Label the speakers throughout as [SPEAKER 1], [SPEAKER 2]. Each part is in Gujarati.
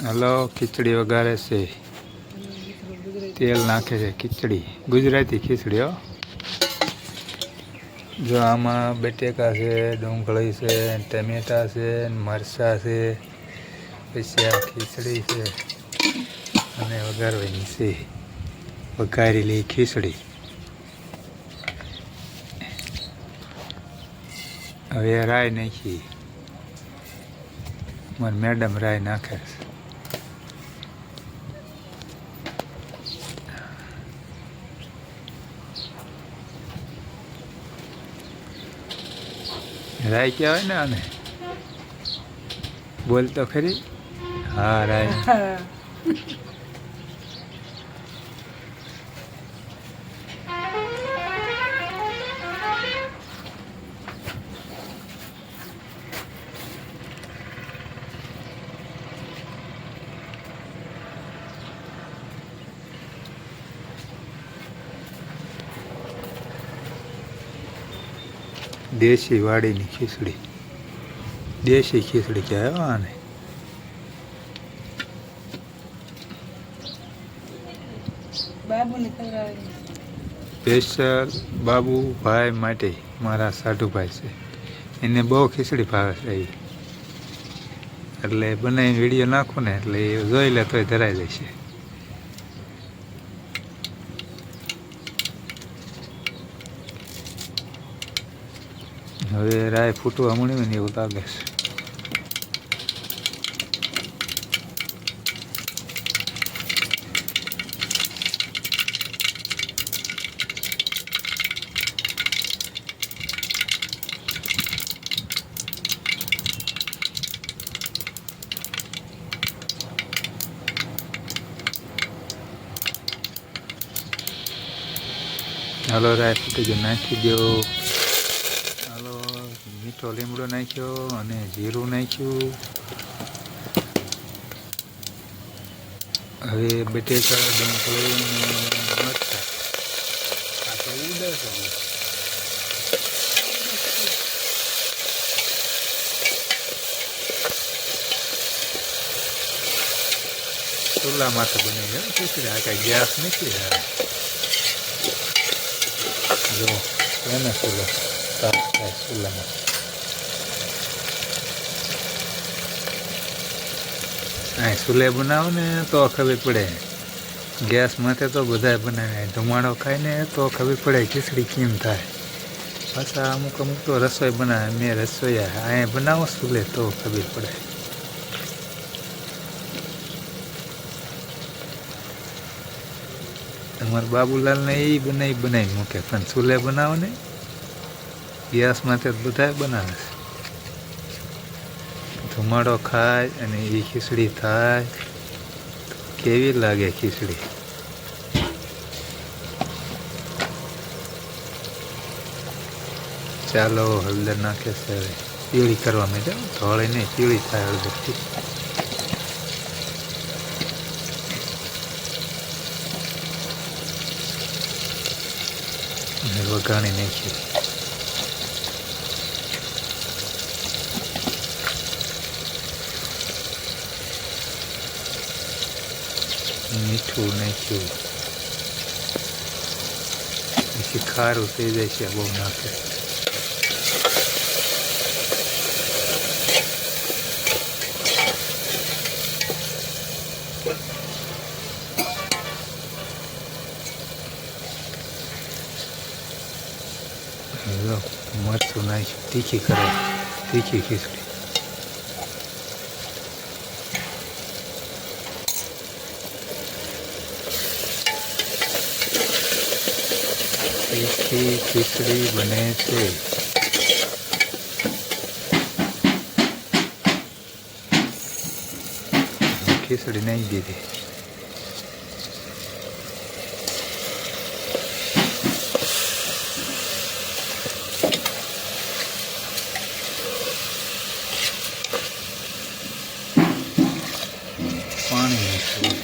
[SPEAKER 1] હલો, ખીચડી વઘારે છે. તેલ નાખે છે. ખીચડી ગુજરાતી ખીચડી હો. જો આમાં બટેકા છે, ડુંગળી છે, ટમેટા છે, મરચાં છે, પછી આ ખીચડી છે અને વઘારવાની છે. વઘારેલી ખીચડી. હવે રાઈ નાખી. મારી મેડમ રાઈ નાખે છે. રાઈ કહેવાય ને આને? બોલ તો ખરી. હા, રાઈ. દેશી વાડીની ખીચડી. દેશી ખીચડી કહેવાય આને. સ્પેશિયલ બાબુભાઈ માટે, મારા સાઢુભાઈ છે, એને બહુ ખીચડી ભાવે છે. એટલે બનાવીને વિડીયો નાખું ને એટલે એ જોઈ લે તોય ધરાઈ જશે. હવે રાય ફૂટવા મળ્યું ને એવું લાગે છે. હાલો, રાય ફૂટી ગયો, નાખી દો. હાલો, મીઠો લીમડો નાખ્યો અને જીરું નાખ્યું. હવે બટેકા, ડુંગળી અને મરચાં. આ તો ઉડે છે. ચૂલામાંથી બની જાય ખીચડી. આ કાંઈ ગેસ નથી. જો એને ચૂલો સાફ થાય ચૂલામાં. હા, ચૂલે બનાવો ને તો ખબર પડે. ગેસ માથે તો બધાય બનાવે. ધુમાડો ખાય ને તો ખબર પડે ખીચડી કેમ થાય. પાછા અમુક તો રસોઈ બનાવે. મેં રસોઈયા અહીંયા બનાવો ચૂલે તો ખબર પડે. તમારા બાબુલાલને એ બનાવી મૂકે, પણ ચૂલે બનાવો ને ગેસ માથે બધા બનાવે છે. ધુમાડો ખાય અને એ ખીચડી થાય. કેવી લાગે ખીચડી? ચાલો, હળદર નાખે છે. હવે પીળી કરવા માંડે. ધોળી નહીં, પીળી થાય હળદરથી. વઘાણી નાખી. મીઠું નાખ્યું. પછી ખારું થઈ જાય છે. બહુ નાખે. મરચું નાખ્યું. તીખી કરવા. તીખી ખીચડી. તીખી ખીચડી બને છે. ખીચડી નાખી દીધી. પાણી નાખ્યું.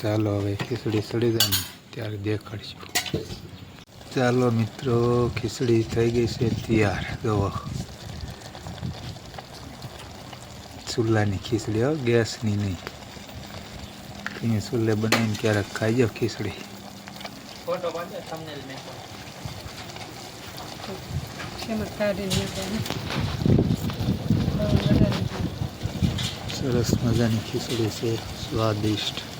[SPEAKER 1] ચાલો હવે ખીચડી સડી જાય ને ત્યારે દેખાડશું. ચાલો મિત્રો, ખીચડી થઈ ગઈ છે તૈયાર. જુઓ, ચૂલાની ખીચડી, હો, ગેસની નહીં. અહીંયા ચૂલે બનાવીને ક્યારેક ખાઈ જાવ ખીચડી.
[SPEAKER 2] ફોટો પાડજો થંબનેલ મે.
[SPEAKER 1] સરસ મજાની ખીચડી છે, સ્વાદિષ્ટ.